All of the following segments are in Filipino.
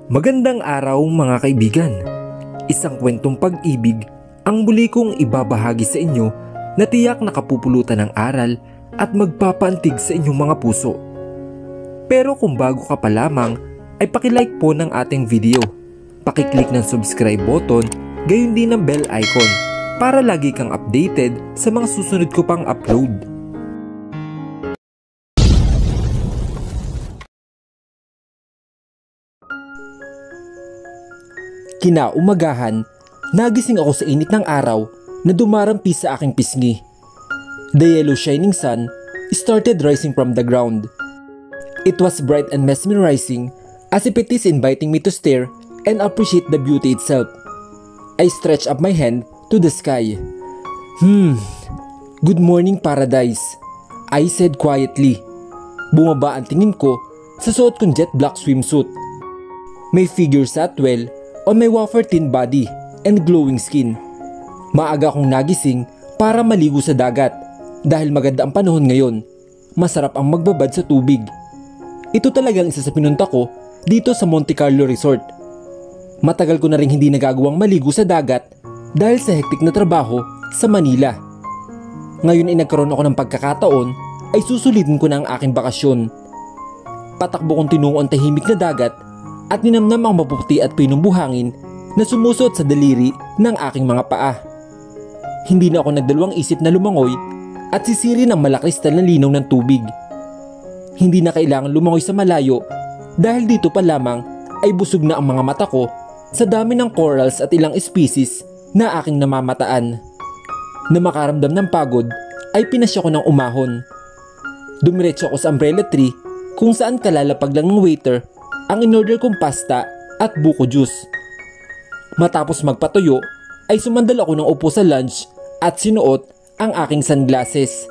Magandang araw mga kaibigan. Isang kwentong pag-ibig ang muli kong ibabahagi sa inyo na tiyak nakapupulutan ng aral at magpapaantig sa inyong mga puso. Pero kung bago ka pa lamang ay pakilike po ng ating video. Pakiclick ng subscribe button, gayon din ng bell icon para lagi kang updated sa mga susunod ko pang upload. Kinaumagahan, nagising ako sa init ng araw na dumarampi sa aking pisngi. The yellow shining sun started rising from the ground. It was bright and mesmerizing as if it is inviting me to stare and appreciate the beauty itself. I stretched up my hand to the sky. Good morning paradise, I said quietly. Bumaba ang tingin ko sa suot kong jet black swimsuit. My figure sat well on my wafer-thin body and glowing skin. Maaga akong nagising para maligo sa dagat dahil maganda ang panahon ngayon. Masarap ang magbabad sa tubig. Ito talagang isa sa pinunta ko dito sa Monte Carlo Resort. Matagal ko na rin hindi nagagawang maligo sa dagat dahil sa hektik na trabaho sa Manila. Ngayon ay nagkaroon ako ng pagkakataon ay susulitin ko na ang aking bakasyon. Patakbo kong tinungo ang tahimik na dagat at ninamnam ang mapuputi at pinong buhangin na sumusot sa daliri ng aking mga paa. Hindi na ako nagdalawang isip na lumangoy at sisirin ang malakristal na linaw ng tubig. Hindi na kailangan lumangoy sa malayo dahil dito pa lamang ay busog na ang mga mata ko sa dami ng corals at ilang species na aking namamataan. Na makaramdam ng pagod ay pinasya ko ng umahon. Dumiretso ako sa umbrella tree kung saan kalalapag lang ng waiter ang in-order kong pasta at buko juice. Matapos magpatuyo ay sumandal ako ng upo sa lunch at sinuot ang aking sunglasses.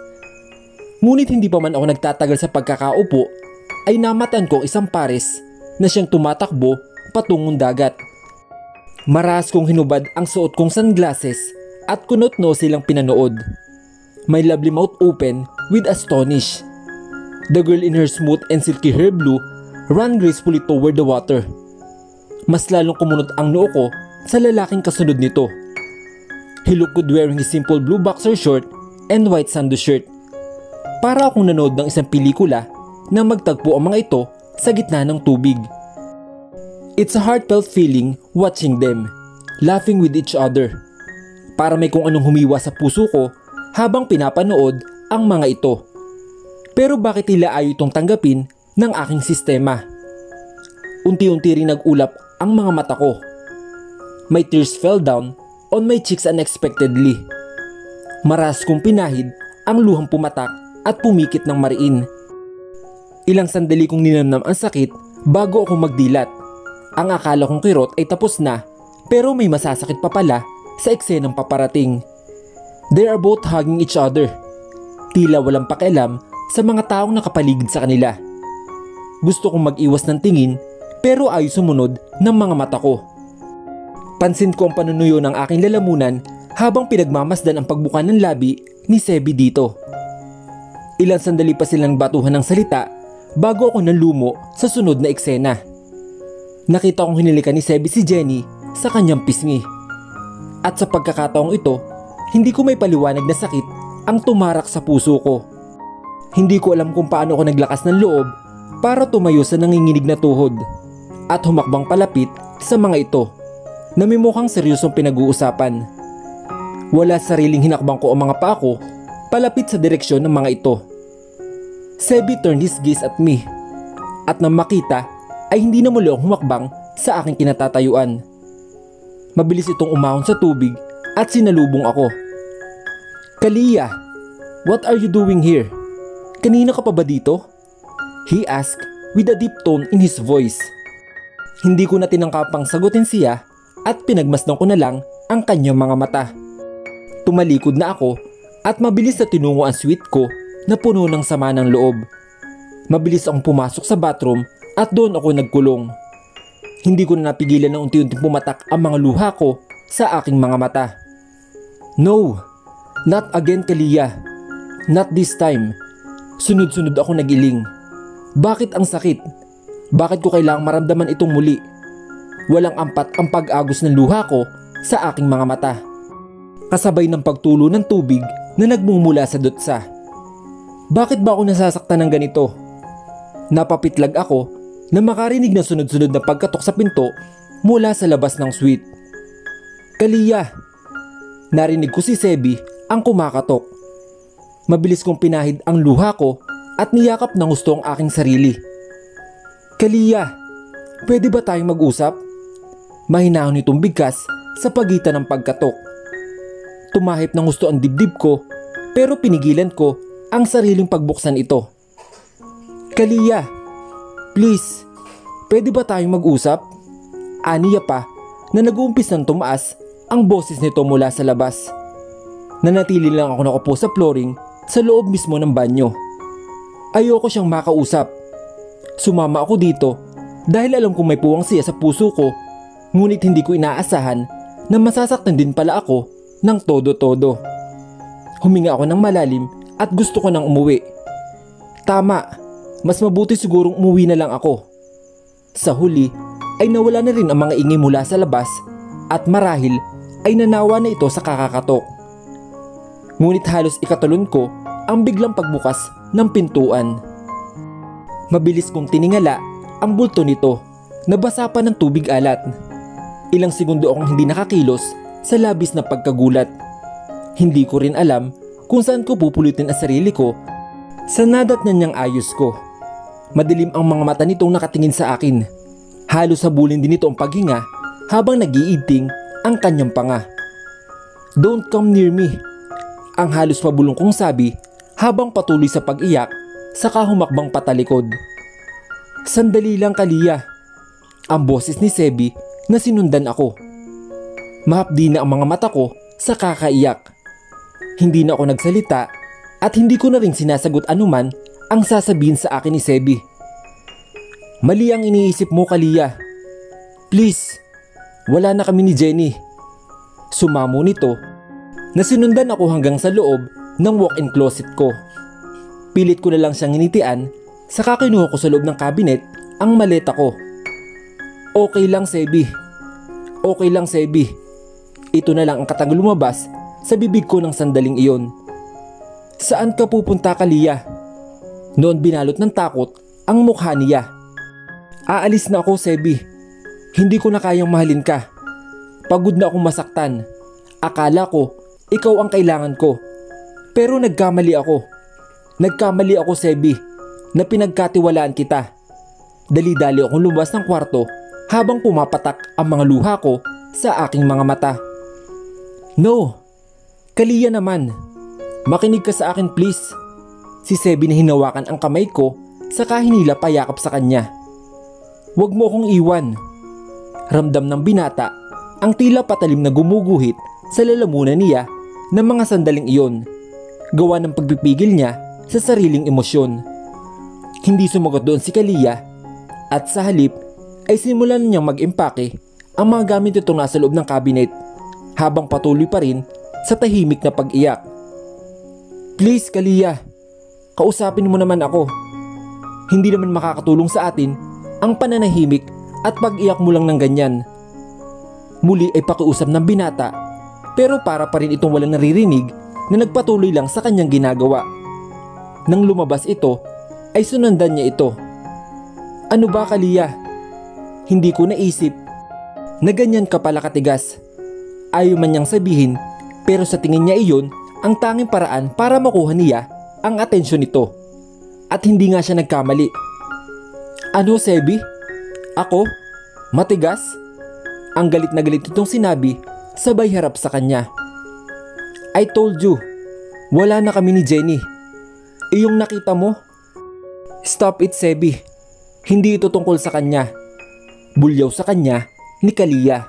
Ngunit hindi pa man ako nagtatagal sa pagkakaupo ay namatan ko isang pares na siyang tumatakbo patungong dagat. Marahas kong hinubad ang suot kong sunglasses at kunot-no silang pinanood. My lovely mouth open with astonish. The girl in her smooth and silky hair blue ran gracefully toward the water. Mas lalong kumunot ang noo ko sa lalaking kasunod nito. He looked good wearing his simple blue boxer short and white sando shirt. Para akong nanood ng isang pelikula na magtagpo ang mga ito sa gitna ng tubig. It's a heartfelt feeling watching them, laughing with each other. Para may kung anong humiwa sa puso ko habang pinapanood ang mga ito. Pero bakit nila ayaw itong tanggapin ng aking sistema? Unti-unti rin nag-ulap ang mga mata ko. My tears fell down on my cheeks unexpectedly. Maras kong pinahid ang luhang pumatak at pumikit ng mariin. Ilang sandali kong ninamnam ang sakit bago ako magdilat. Ang akala kong kirot ay tapos na pero may masasakit pa pala sa eksenang paparating. They are both hugging each other. Tila walang pakialam sa mga taong nakapaligid sa kanila. Gusto kong mag-iwas ng tingin pero ayaw sumunod ng mga mata ko. Pansin ko ang panunuyo ng aking lalamunan habang pinagmamasdan ang pagbuka ng labi ni Sebi dito. Ilang sandali pa silang batuhan ng salita bago ako nalumo sa sunod na eksena. Nakita kong hinilikan ni Sebi si Jenny sa kanyang pisngi. At sa pagkakataong ito, hindi ko may paliwanag na sakit ang tumarak sa puso ko. Hindi ko alam kung paano ako naglakas ng loob para tumayo sa nanginginig na tuhod at humakbang palapit sa mga ito na may mukhang seryosong pinag-uusapan. Wala sariling hinakbang ko ang mga paa ko palapit sa direksyon ng mga ito. Sebi turned his gaze at me at nang makita ay hindi na muli akong humakbang sa aking kinatatayuan. Mabilis itong umahon sa tubig at sinalubong ako. "Kalia, what are you doing here? Kanina ka pa ba dito?" He asked with a deep tone in his voice. Hindi ko na tinangkapang sagutin siya at pinagmasdan ko na lang ang kanyang mga mata. Tumalikod na ako at mabilis na tinungo ang suite ko na puno ng sama ng loob. Mabilis akong pumasok sa bathroom at doon ako nagkulong. Hindi ko na napigilan na unti-unting pumatak ang mga luha ko sa aking mga mata. "No, not again Kalia. Not this time." Sunod-sunod ako nagiling. Bakit ang sakit? Bakit ko kailangang maramdaman itong muli? Walang ampat ang pag-agos ng luha ko sa aking mga mata. Kasabay ng pagtulo ng tubig na nagmumula sa dutsa. Bakit ba ako nasasaktan ng ganito? Napapitlag ako na makarinig na sunod-sunod na pagkatok sa pinto mula sa labas ng suite. Kalia! Narinig ko si Sebi ang kumakatok. Mabilis kong pinahid ang luha ko at niyakap ng gusto ang aking sarili. Kalia! Pwede ba tayong mag-usap? Mahinahon nitong bigkas sa pagitan ng pagkatok. Tumahip ng gusto ang dibdib ko pero pinigilan ko ang sariling pagbuksan ito. Kalia! Please! Pwede ba tayong mag-usap? Aniya pa na nag-uumpis ng tumaas ang boses nito mula sa labas. Nanatili lang ako nakaupo sa flooring sa loob mismo ng banyo. Ayoko siyang makausap. Sumama ako dito dahil alam kong may puwang siya sa puso ko, ngunit hindi ko inaasahan na masasaktan din pala ako ng todo-todo. Huminga ako ng malalim at gusto ko nang umuwi. Tama, mas mabuti sigurong umuwi na lang ako. Sa huli ay nawala na rin ang mga ingay mula sa labas at marahil ay nanawa na ito sa kakakatok. Ngunit halos ikatulon ko ang biglang pagbukas ng pintuan. Mabilis kong tiningala ang bulto nito na basa pa ng tubig alat. Ilang segundo akong hindi nakakilos sa labis na pagkagulat. Hindi ko rin alam kung saan ko pupulutin ang sarili ko sa nadatnan niyang ayos ko. Madilim ang mga mata nitong nakatingin sa akin. Halos habulin din ito ang paghinga habang nag-iidting ang kanyang panga. Don't come near me, ang halos pabulong kong sabi habang patuloy sa pag-iyak saka humakbang patalikod. Sandali lang Kalia, ang boses ni Sebi na sinundan ako. Mahapdi na ang mga mata ko sa kakaiyak. Hindi na ako nagsalita at hindi ko na rin sinasagot anuman ang sasabihin sa akin ni Sebi. Mali ang iniisip mo Kalia. Please, wala na kami ni Jenny. Sumamo nito na sinundan ako hanggang sa loob ng walk-in closet ko. Pilit ko na lang siyang initian saka kinuha ko sa loob ng cabinet ang maleta ko. Okay lang Sebi. Okay lang Sebi. Ito na lang ang katang lumabas sa bibig ko ng sandaling iyon. Saan ka pupunta Kalia? Noon binalot ng takot ang mukha niya. Aalis na ako Sebi. Hindi ko na kayang mahalin ka. Pagod na akong masaktan. Akala ko ikaw ang kailangan ko. Pero nagkamali ako. Nagkamali ako Sebi na pinagkatiwalaan kita. Dali-dali akong lumabas ng kwarto habang pumapatak ang mga luha ko sa aking mga mata. No! Kalia naman, makinig ka sa akin please. Si Sebi na hinawakan ang kamay ko saka hinila payakap sa kanya. Huwag mo akong iwan. Ramdam ng binata ang tila patalim na gumuguhit sa lalamunan niya ng mga sandaling iyon. Gawa ng pagpipigil niya sa sariling emosyon. Hindi sumagot doon si Kalia at sa halip ay simulan niyang mag-impake ang mga gamit nito nasa loob ng cabinet habang patuloy pa rin sa tahimik na pag-iyak. Please Kalia, kausapin mo naman ako. Hindi naman makakatulong sa atin ang pananahimik at pag-iyak mo lang ng ganyan. Muli ay pakiusap ng binata pero para pa rin itong walang naririnig na nagpatuloy lang sa kanyang ginagawa. Nang lumabas ito ay sunundan niya ito. Ano ba Kalia? Hindi ko naisip na ganyan ka pala katigas. Ayaw man niyang sabihin pero sa tingin niya iyon ang tanging paraan para makuha niya ang atensyon nito. At hindi nga siya nagkamali. Ano Sebi? Ako? Matigas? Ang galit na galit itong sinabi sabay harap sa kanya. I told you, wala na kami ni Jenny. Iyong nakita mo? Stop it Sebi. Hindi ito tungkol sa kanya. Bulyaw sa kanya ni Kalia.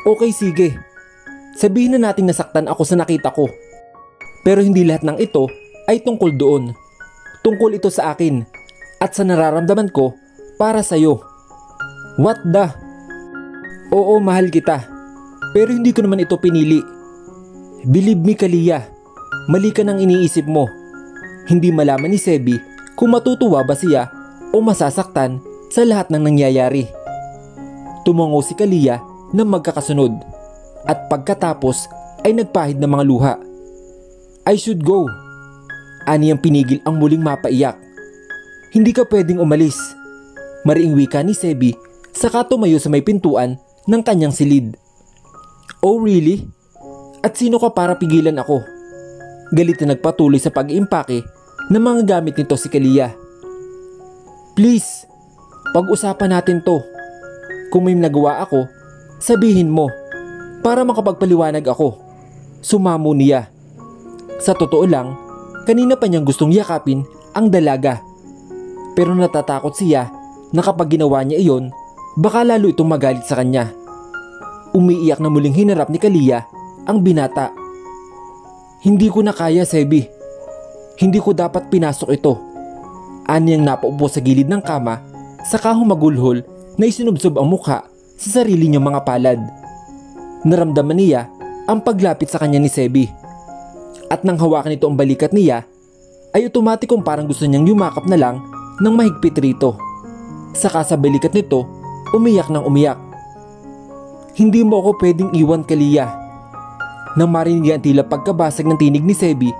Okay sige. Sabihin na nating nasaktan ako sa nakita ko. Pero hindi lahat ng ito ay tungkol doon. Tungkol ito sa akin at sa nararamdaman ko para sa'yo. What the? Oo, mahal kita. Pero hindi ko naman ito pinili. Believe me Kalia, mali ka nang iniisip mo. Hindi malaman ni Sebi kung matutuwa ba siya o masasaktan sa lahat ng nangyayari. Tumango si Kalia ng magkakasunod at pagkatapos ay nagpahid ng mga luha. I should go. Ani ang pinigil ang muling mapaiyak. Hindi ka pwedeng umalis. Mariing wika ni Sebi saka tumayo sa may pintuan ng kanyang silid. Oh really? At sino ka para pigilan ako? Galit na nagpatuloy sa pag-iimpake ng mga gamit nito si Kalia. Please, pag-usapan natin to. Kung may nagawa ako, sabihin mo para makapagpaliwanag ako. Sumamo niya. Sa totoo lang, kanina pa niyang gustong yakapin ang dalaga. Pero natatakot siya na kapag ginawa niya iyon, baka lalo itong magalit sa kanya. Umiiyak na muling hinarap ni Kalia ang binata. Hindi ko na kaya, Sebi. Hindi ko dapat pinasok ito. Aniyang napaupo sa gilid ng kama, saka humagulhol na isinubsob ang mukha sa sarili niyang mga palad. Naramdaman niya ang paglapit sa kanya ni Sebi. At nang hawakan ito ang balikat niya, ay otomatikong parang gusto niyang yumakap na lang ng mahigpit rito. Saka sa balikat nito, umiyak ng umiyak. Hindi mo ako pwedeng iwan, Kalia. Nang marinig ang tila pagkabasag ng tinig ni Sebi,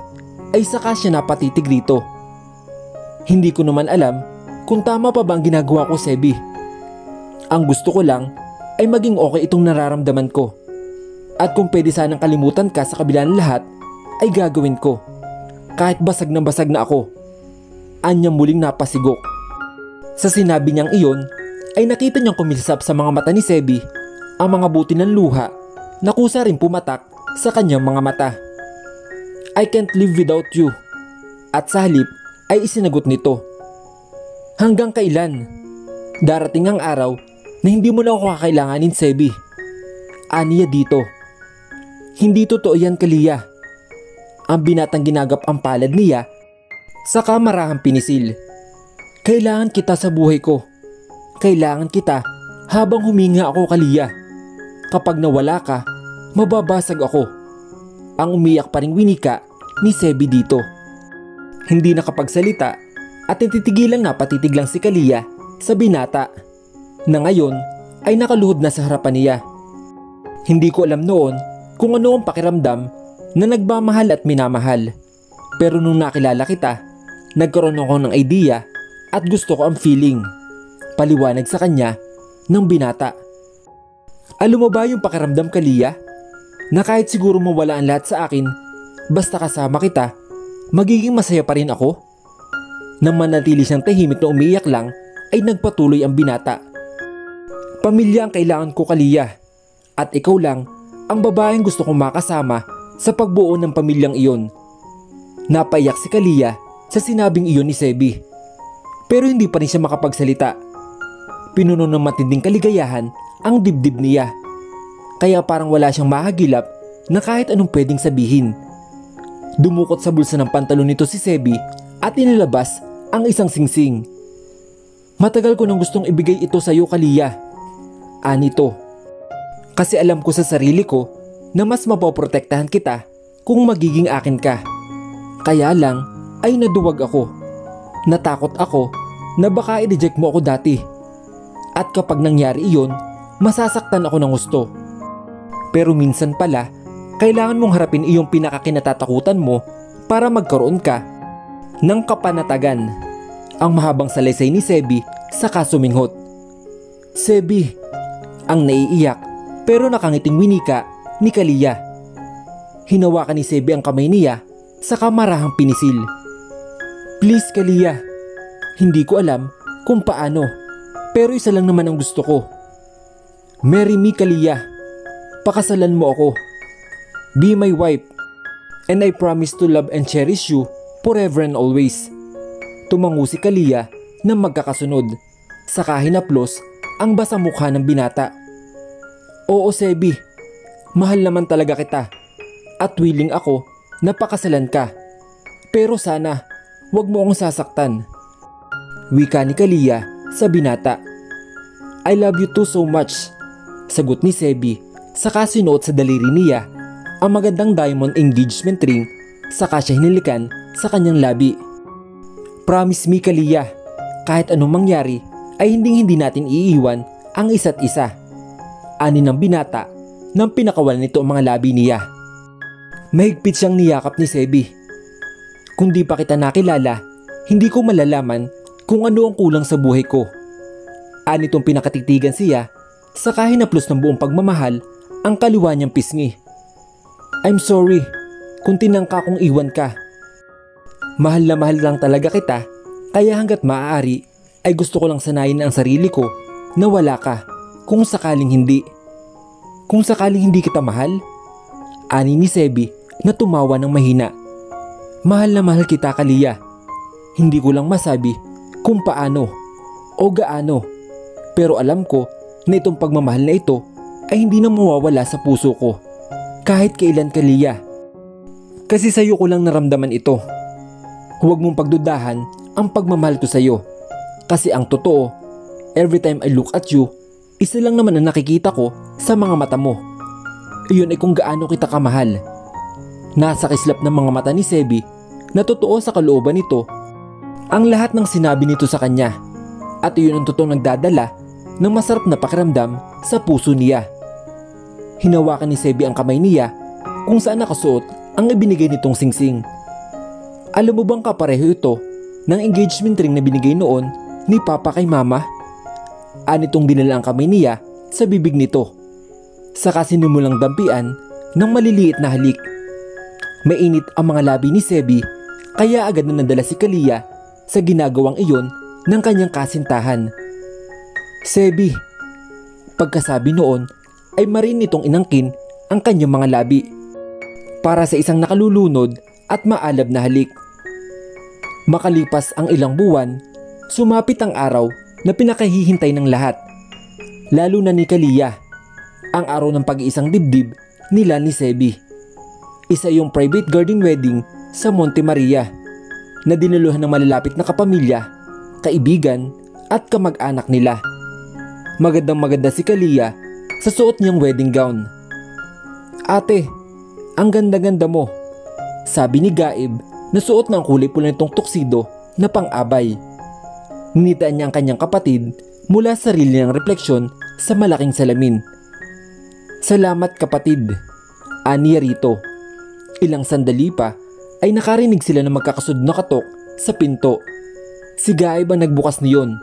ay saka siya napatitig rito. Hindi ko naman alam kung tama pa ba ang ginagawa ko, Sebi. Ang gusto ko lang ay maging okay itong nararamdaman ko. At kung pwede sanang kalimutan ka sa kabila ng lahat, ay gagawin ko. Kahit basag na ako. Anyang muling napasigok. Sa sinabi niyang iyon, ay nakita niyang kumilisap sa mga mata ni Sebi ang mga buti ng luha na kusa rin pumatak sa kanyang mga mata. I can't live without you. At sa halip ay isinagot nito. Hanggang kailan? Darating ang araw na hindi mo na ako kakailanganin, Sebi. Aniya dito. Hindi totoo yan, Kalia. Ang binatang ginagap ang palad niya, saka marahang pinisil. Kailangan kita sa buhay ko. Kailangan kita habang huminga ako, Kalia. Kapag nawala ka, mababasag ako. Ang umiyak pa ring winika ni Sebi dito. Hindi nakapagsalita at titigilan na patitig lang si Kalia sa binata na ngayon ay nakaluhod na sa harapan niya. Hindi ko alam noon kung ano ang pakiramdam na nagmamahal at minamahal. Pero nung nakilala kita, nagkaroon ako ng idea at gusto ko ang feeling. Paliwanag sa kanya ng binata. Alam mo ba yung pakiramdam, Kalia? Na kahit siguro mawala ang lahat sa akin, basta kasama kita, magiging masaya pa rin ako? Nang manatili siyang tahimik na umiiyak lang, ay nagpatuloy ang binata. Pamilya ang kailangan ko, Kalia. At ikaw lang ang babaeng gusto kong makasama sa pagbuo ng pamilyang iyon. Napaiyak si Kalia sa sinabing iyon ni Sebi. Pero hindi pa rin siya makapagsalita. Pinuno ng matinding kaligayahan ang dibdib niya. Kaya parang wala siyang mahagilap na kahit anong pwedeng sabihin. Dumukot sa bulsa ng pantalon nito si Sebi at inilabas ang isang singsing. Matagal ko nang gustong ibigay ito sa iyo, Kalia. Anito. Kasi alam ko sa sarili ko na mas mapoprotektahan kita kung magiging akin ka. Kaya lang ay naduwag ako. Natakot ako na baka i-reject mo ako dati. At kapag nangyari iyon, masasaktan ako ng gusto. Pero minsan pala, kailangan mong harapin iyong pinakakinatatakutan mo para magkaroon ka ng kapanatagan. Ang mahabang salaysay ni Sebi saka suminghot. Sebi, ang naiiyak pero nakangiting winika ni Kalia. Hinawakan ni Sebi ang kamay niya saka marahang pinisil. Please, Kalia, hindi ko alam kung paano, pero isa lang naman ang gusto ko. Marry me, Kalia. Pakasalan mo ako. Be my wife. And I promise to love and cherish you forever and always. Tumango si Kalia na magkakasunod. Saka hinaplos ang basang mukha ng binata. Oo, Sebi. Mahal naman talaga kita. At willing ako na pakasalan ka. Pero sana, wag mo akong sasaktan. Wika ni Kalia sa binata. I love you too so much. Sagot ni Sebi, saka sinuot sa daliri niya ang magandang diamond engagement ring, saka siya hinilikan sa kanyang labi. Promise me, Kalia, kahit anong mangyari ay hindi natin iiwan ang isa't isa. Ani ng binata nang pinakawalan nito ang mga labi niya. Mahigpit siyang niyakap ni Sebi. Kung di pa kita nakilala, hindi ko malalaman kung ano ang kulang sa buhay ko. Ani itong pinakatitigan siya, saka hinaplos ng buong pagmamahal ang kaliwa niyang pisngi. I'm sorry kung tinangka kong iwan ka. Mahal na mahal lang talaga kita, kaya hanggat maaari ay gusto ko lang sanayin ang sarili ko na wala ka kung sakaling hindi. Kung sakaling hindi kita mahal? Ani ni Sebi na tumawa ng mahina. Mahal na mahal kita, Kalia. Hindi ko lang masabi kung paano o gaano, pero alam ko na itong pagmamahal na ito ay hindi na mawawala sa puso ko kahit kailan, Kalia. Kasi sa'yo ko lang naramdaman ito. Huwag mong pagdudahan ang pagmamahal ko sa'yo, kasi ang totoo, every time I look at you, isa lang naman ang nakikita ko sa mga mata mo. Iyon ay kung gaano kita kamahal. Nasa kislap ng mga mata ni Sebi na totoo sa kalooban nito ang lahat ng sinabi nito sa kanya, at iyon ang totoong nagdadala ng masarap na pakiramdam sa puso niya. Hinawakan ni Sebi ang kamay niya kung saan nakasuot ang ibinigay nitong singsing. Alam mo bang kapareho ito ng engagement ring na binigay noon ni Papa kay Mama? Anitong dinala ang kamay niya sa bibig nito. Saka sinimulang dampian ng maliliit na halik. Mainit ang mga labi ni Sebi, kaya agad na nadala si Kalia sa ginagawang iyon ng kanyang kasintahan. Sebi, pagkasabi noon ay marin nitong inangkin ang kanyang mga labi para sa isang nakalulunod at maalab na halik. Makalipas ang ilang buwan, sumapit ang araw na pinakahihintay ng lahat, lalo na ni Kalia, ang araw ng pag-iisang dibdib nila ni Sebi. Isa yung private garden wedding sa Monte Maria na dinuluhan ng malalapit na kapamilya, kaibigan at kamag-anak nila. Magandang maganda si Kalia sa suot niyang wedding gown. Ate, ang ganda-ganda mo, sabi ni Gaib na suot na ang kulay pula nitong tuxedo na pang-abay. Ninitaan niya ang kanyang kapatid mula sa sarili niyang refleksyon sa malaking salamin. Salamat kapatid, aniya rito. Ilang sandali pa ay nakarinig sila ng magkakasunod na katok sa pinto. Si Gaib ang nagbukas niyon.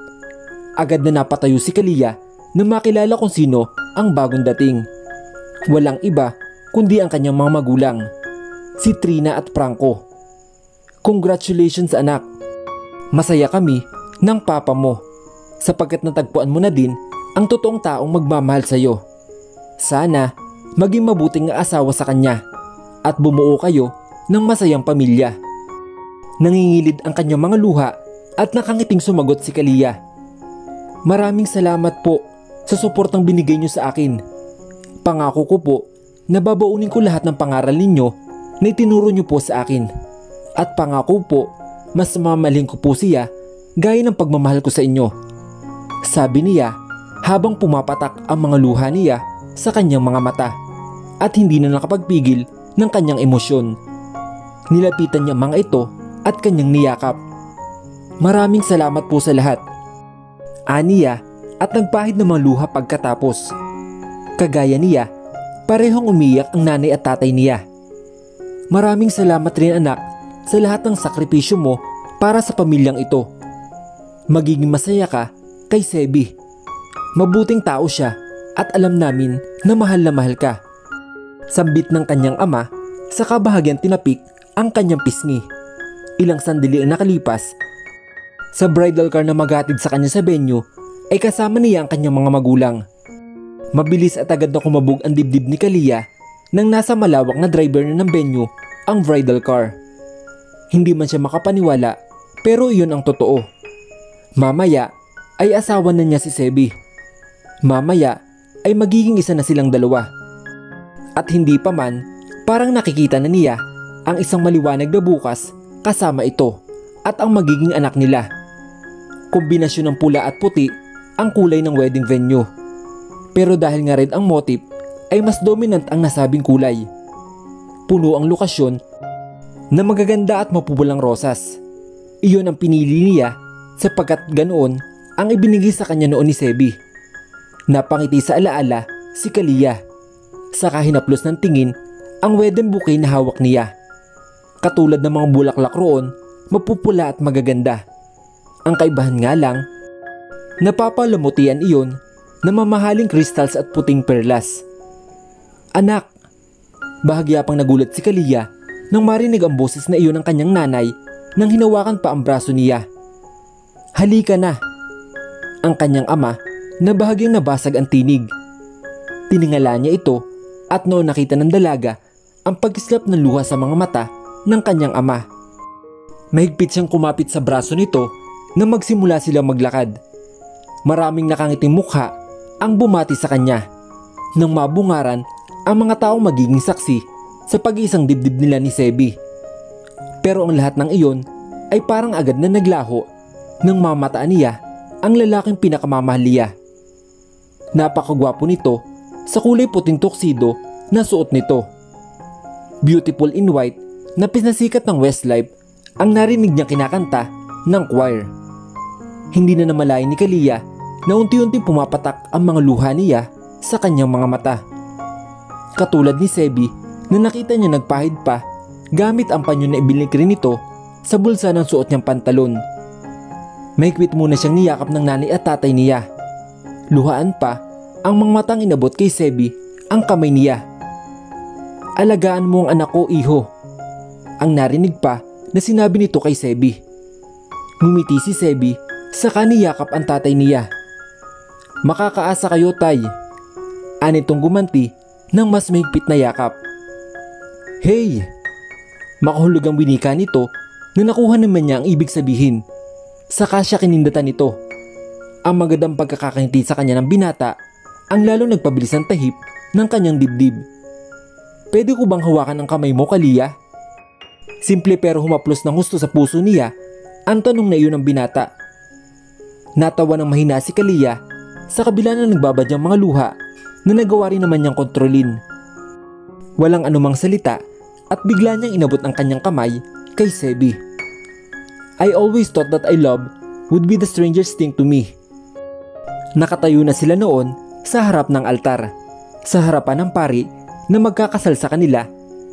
Agad na napatayo si Kalia na makilala kung sino ang bagong dating. Walang iba kundi ang kanyang mga magulang, si Trina at Franco. Congratulations anak. Masaya kami ng papa mo sapagkat natagpuan mo na din ang totoong taong magmamahal sa iyo. Sana maging mabuting asawa sa kanya at bumuo kayo ng masayang pamilya. Nangingilid ang kanyang mga luha at nakangiting sumagot si Kalia. Maraming salamat po sa suportang binigay niyo sa akin. Pangako ko po na babaunin ko lahat ng pangaral ninyo na itinuro niyo po sa akin. At pangako po, mas mamahalin ko po siya gaya ng pagmamahal ko sa inyo. Sabi niya habang pumapatak ang mga luha niya sa kanyang mga mata at hindi na nakapagpigil ng kanyang emosyon. Nilapitan niya mga ito at kanyang niyakap. Maraming salamat po sa lahat, aniya at nagpahid ng mga luha pagkatapos. Kagaya niya, parehong umiyak ang nanay at tatay niya. Maraming salamat rin anak sa lahat ng sakripisyo mo para sa pamilyang ito. Magiging masaya ka kay Sebi. Mabuting tao siya at alam namin na mahal ka. Sambit ng kanyang ama, sa kabahagyang tinapik ang kanyang pisngi. Ilang sandali ang nakalipas. Sa bridal car na maghatid sa kanya sa venue ay kasama niya ang kanyang mga magulang. Mabilis at agad na kumabog ang dibdib ni Kalia nang nasa malawak na driver na ng venue ang bridal car. Hindi man siya makapaniwala pero iyon ang totoo. Mamaya ay asawa na niya si Sebi. Mamaya ay magiging isa na silang dalawa. At hindi pa man, parang nakikita na niya ang isang maliwanag na bukas kasama ito at ang magiging anak nila. Kombinasyon ng pula at puti ang kulay ng wedding venue. Pero dahil nga red ang motif ay mas dominant ang nasabing kulay. Puno ang lokasyon na magaganda at mapupulang rosas. Iyon ang pinili niya sapagkat ganoon ang ibinigay sa kanya noon ni Sebi. Napangiti sa alaala si Kalia. Saka hinaplos ng tingin ang wedding bouquet na hawak niya. Katulad ng mga bulaklak roon, mapupula at magaganda. Ang kaibahan nga lang, napapalamutian iyon na mamahaling crystals at puting perlas. Anak! Bahagya pang nagulat si Kalia nang marinig ang boses na iyon ng kanyang nanay nang hinawakan pa ang braso niya. Halika na! Ang kanyang ama na bahagyang nabasag ang tinig. Tiningala niya ito at noon nakita ng dalaga ang pagkislap ng luha sa mga mata ng kanyang ama. Mahigpit siyang kumapit sa braso nito nang magsimula silang maglakad. Maraming nakangiting mukha ang bumati sa kanya nang mabungaran ang mga taong magiging saksi sa pag-iisang dibdib nila ni Sebi. Pero ang lahat ng iyon ay parang agad na naglaho nang mamataan niya ang lalaking pinakamamahal niya. Napakagwapo nito sa kulay puting tuxedo na suot nito. Beautiful in white na pinasikat ng Westlife ang narinig niya kinakanta ng choir. Hindi na namalayan ni Kalia na unti-unting pumapatak ang mga luha niya sa kanyang mga mata. Katulad ni Sebi na nakita niya nagpahid pa gamit ang panyo na ibilik rin nito sa bulsa ng suot niyang pantalon. Mahigpit muna siyang niyakap ng nanay at tatay niya. Luhaan pa ang mga matang inabot kay Sebi ang kamay niya. Alagaan mo ang anak ko, iho. Ang narinig pa na sinabi nito kay Sebi. Ngumiti si Sebi saka niyakap ang tatay niya. Makakaasa kayo, tay. Anitong gumanti ng mas mahigpit na yakap. Hey! Makahulog ang winika nito na nakuha naman niya ang ibig sabihin. Saka siya kinindatan nito. Ang magandang pagkakakangiti sa kanya ng binata ang lalo nagpabilis ng tahip ng kanyang dibdib. Pwede ko bang hawakan ang kamay mo, Kalia? Simple pero humaplos ng husto sa puso niya ang tanong na iyon ng binata. Natawa ng mahina si Kalia sa kabila na nagbabadyang mga luha na nagawa rin naman niyang kontrolin. Walang anumang salita at bigla niyang inabot ang kanyang kamay kay Sebi. I always thought that I love would be the strangest thing to me. Nakatayo na sila noon sa harap ng altar, sa harapan ng pari na magkakasal sa kanila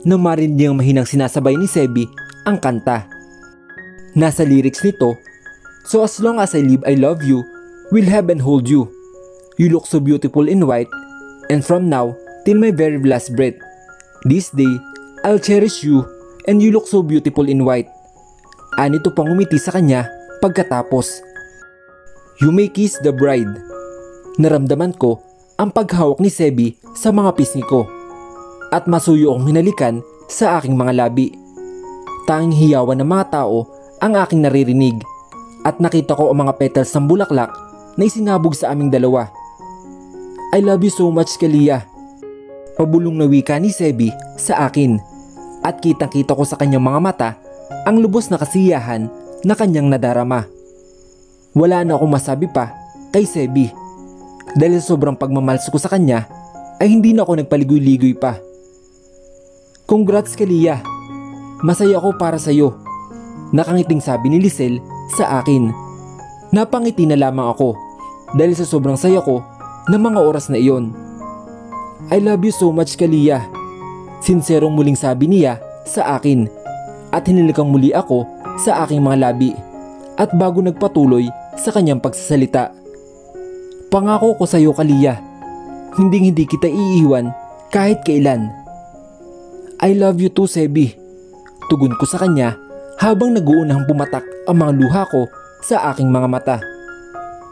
nang marinig niyang mahinang sinasabay ni Sebi ang kanta. Nasa lyrics nito, so as long as I live I love you, will have and hold you. You look so beautiful in white, and from now till my very last breath, this day I'll cherish you and you look so beautiful in white. Anito pang umiti sa kanya pagkatapos. You may kiss the bride. Naramdaman ko ang paghawak ni Sebi sa mga pisngi ko at masuyo akong hinalikan sa aking mga labi. Tanging hiyawan ng mga tao ang aking naririnig at nakita ko ang mga petals ng bulaklak na isinabog sa aming dalawa. I love you so much, Kalia. Pabulong na wika ni Sebi sa akin at kitang-kita ko sa kanyang mga mata ang lubos na kasiyahan na kanyang nadarama. Wala na akong masabi pa kay Sebi dahil sobrang pagmamahal ko sa kanya ay hindi na ako nagpaligoy-ligoy pa. Congrats, Kalia. Masaya ako para sa'yo. Nakangiting sabi ni Lisel sa akin. Napangiti na lamang ako dahil sa sobrang saya ko ng mga oras na iyon. I love you so much, Kalia. Sinserong muling sabi niya sa akin at hinilikang muli ako sa aking mga labi at bago nagpatuloy sa kanyang pagsasalita. Pangako ko sa iyo, Kalia, hindi kita iiwan kahit kailan. I love you too, Sebi. Tugon ko sa kanya habang nag-uunahang pumatak ang mga luha ko sa aking mga mata.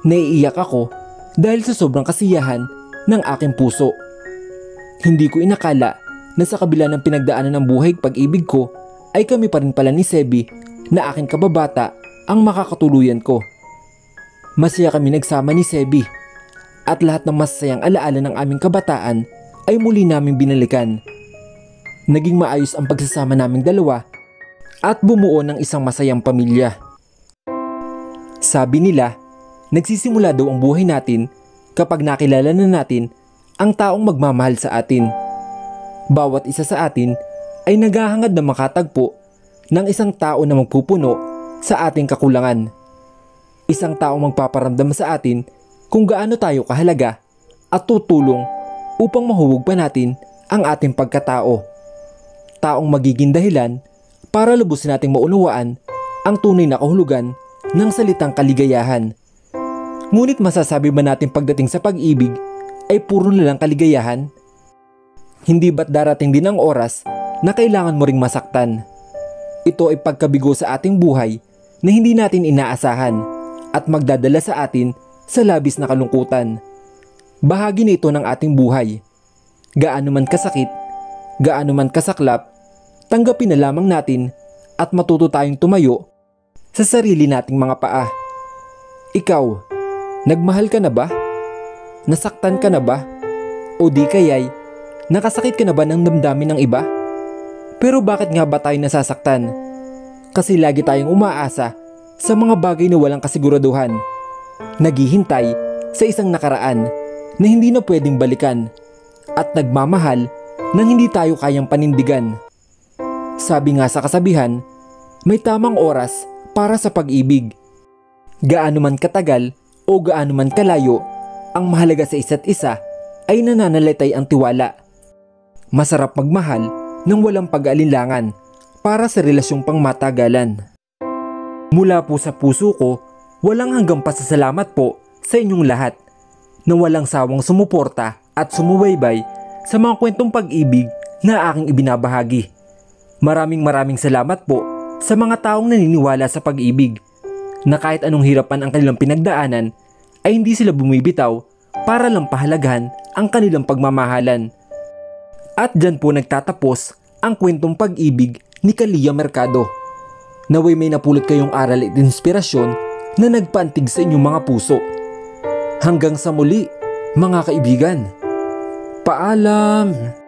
Naiiyak ako dahil sa sobrang kasiyahan ng aking puso. Hindi ko inakala na sa kabila ng pinagdaanan ng buhay at pag-ibig ko ay kami pa rin pala ni Sebi na aking kababata ang makakatuluyan ko. Masaya kami nagsama ni Sebi at lahat ng masasayang alaala ng aming kabataan ay muli naming binalikan. Naging maayos ang pagsasama naming dalawa at bumuo ng isang masayang pamilya. Sabi nila, nagsisimula daw ang buhay natin kapag nakilala na natin ang taong magmamahal sa atin. Bawat isa sa atin ay naghahangad na makatagpo ng isang tao na magpupuno sa ating kakulangan. Isang taong magpaparamdam sa atin kung gaano tayo kahalaga at tutulong upang mahuwag pa natin ang ating pagkatao. Taong magiging dahilan para lubos nating maunawaan ang tunay na kahulugan ng salitang kaligayahan. Ngunit masasabi ba natin pagdating sa pag-ibig ay puro na lang kaligayahan? Hindi ba't darating din ang oras na kailangan mo ring masaktan? Ito ay pagkabigo sa ating buhay na hindi natin inaasahan at magdadala sa atin sa labis na kalungkutan. Bahagi na ito ng ating buhay. Gaano man kasakit, gaano man kasaklap, tanggapin na lamang natin at matuto tayong tumayo sa sarili nating mga paa. Ikaw, nagmahal ka na ba? Nasaktan ka na ba? O di kaya'y nakasakit ka na ba ng damdamin ng iba? Pero bakit nga ba tayo nasasaktan? Kasi lagi tayong umaasa sa mga bagay na walang kasiguraduhan. Naghihintay sa isang nakaraan na hindi na pwedeng balikan at nagmamahal nang hindi tayo kayang panindigan. Sabi nga sa kasabihan, may tamang oras para sa pag-ibig. Gaano man katagal o gaano man kalayo, ang mahalaga sa isa't isa ay nananalitay ang tiwala. Masarap magmahal nang walang pag-aalinlangan para sa relasyong pangmatagalan. Mula po sa puso ko, walang hanggang pasasalamat po sa inyong lahat na walang sawang sumuporta at sumubaybay sa mga kwentong pag-ibig na aking ibinabahagi. Maraming salamat po sa mga taong naniniwala sa pag-ibig na kahit anong hirapan ang kanilang pinagdaanan ay hindi sila bumibitaw para lang pahalagahan ang kanilang pagmamahalan. At dyan po nagtatapos ang kwentong pag-ibig ni Kalia Mercado. Naway may napulot kayong aral at inspirasyon na nagpaantig sa inyong mga puso. Hanggang sa muli, mga kaibigan. Paalam!